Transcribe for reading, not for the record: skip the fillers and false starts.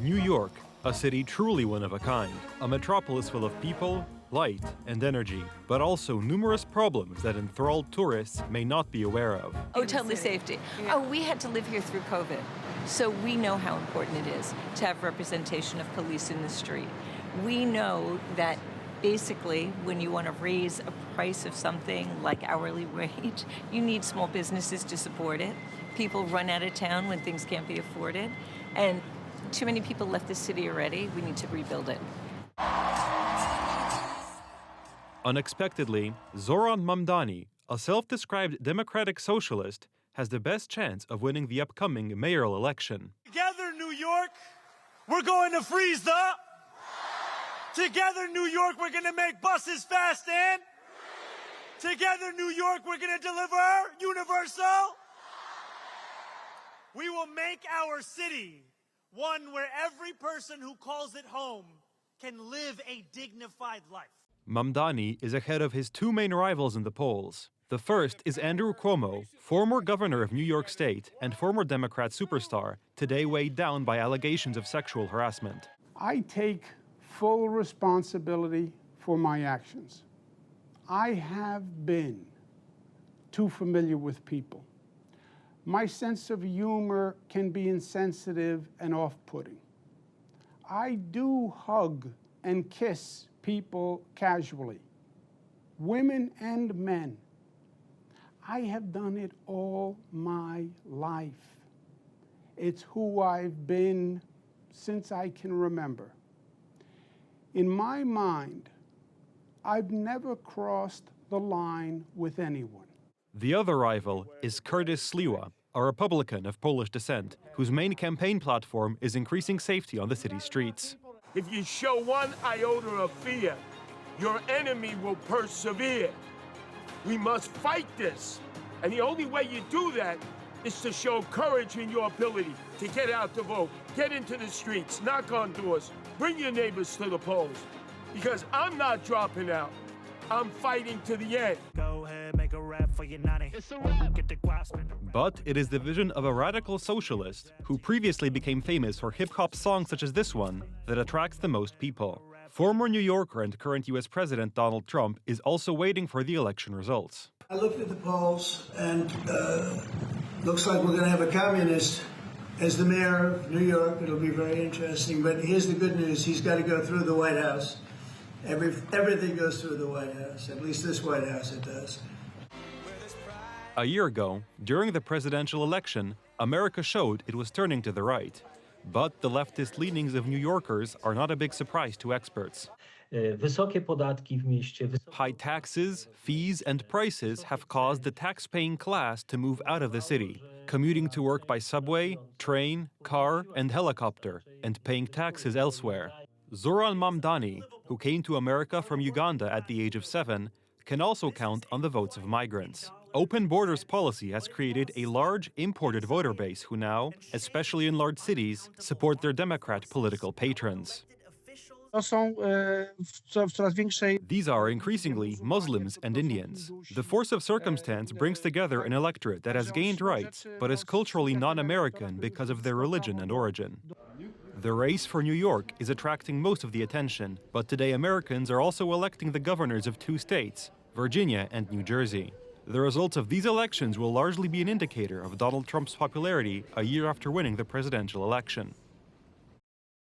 New York, a city truly one of a kind, a metropolis full of people, light, and energy, but also numerous problems that enthralled tourists may not be aware of. Oh, totally safety. Yeah. Oh, we had to live here through COVID, so we know how important it is to have representation of police in the street. We know that basically when you want to raise a price of something like hourly wage, you need small businesses to support it. People run out of town when things can't be afforded, and too many people left the city already. We need to rebuild it. Unexpectedly, Zohran Mamdani, a self-described democratic socialist, has the best chance of winning the upcoming mayoral election. Together, New York, we're going to freeze the... Together, New York, we're going to make buses fast and... Together, New York, we're going to deliver universal... We will make our city one where every person who calls it home can live a dignified life. Mamdani is ahead of his two main rivals in the polls. The first is Andrew Cuomo, former governor of New York State and former Democrat superstar, today weighed down by allegations of sexual harassment. I take full responsibility for my actions. I have been too familiar with people. My sense of humor can be insensitive and off-putting. I do hug and kiss people casually, women and men. I have done it all my life. It's who I've been since I can remember. In my mind, I've never crossed the line with anyone. The other rival is Curtis Sliwa, a Republican of Polish descent, whose main campaign platform is increasing safety on the city's streets. If you show one iota of fear, your enemy will persevere. We must fight this. And the only way you do that is to show courage in your ability to get out to vote, get into the streets, knock on doors, bring your neighbors to the polls. Because I'm not dropping out. I'm fighting to the end. Go ahead, make a rap for your nanny. It's a rap. Get the guap. But it is the vision of a radical socialist, who previously became famous for hip-hop songs such as this one, that attracts the most people. Former New Yorker and current U.S. President Donald Trump is also waiting for the election results. I looked at the polls, and looks like we're going to have a communist as the mayor of New York. It'll be very interesting. But here's the good news. He's got to go through the White House. Everything goes through the White House, at least this White House it does. A year ago, during the presidential election, America showed it was turning to the right. But the leftist leanings of New Yorkers are not a big surprise to experts. High taxes, fees, and prices have caused the tax-paying class to move out of the city, commuting to work by subway, train, car, and helicopter, and paying taxes elsewhere. Zohran Mamdani, who came to America from Uganda at the age of 7, can also count on the votes of migrants. Open borders policy has created a large imported voter base who now, especially in large cities, support their Democrat political patrons. These are increasingly Muslims and Indians. The force of circumstance brings together an electorate that has gained rights, but is culturally non-American because of their religion and origin. The race for New York is attracting most of the attention, but today Americans are also electing the governors of two states, Virginia and New Jersey. The results of these elections will largely be an indicator of Donald Trump's popularity a year after winning the presidential election.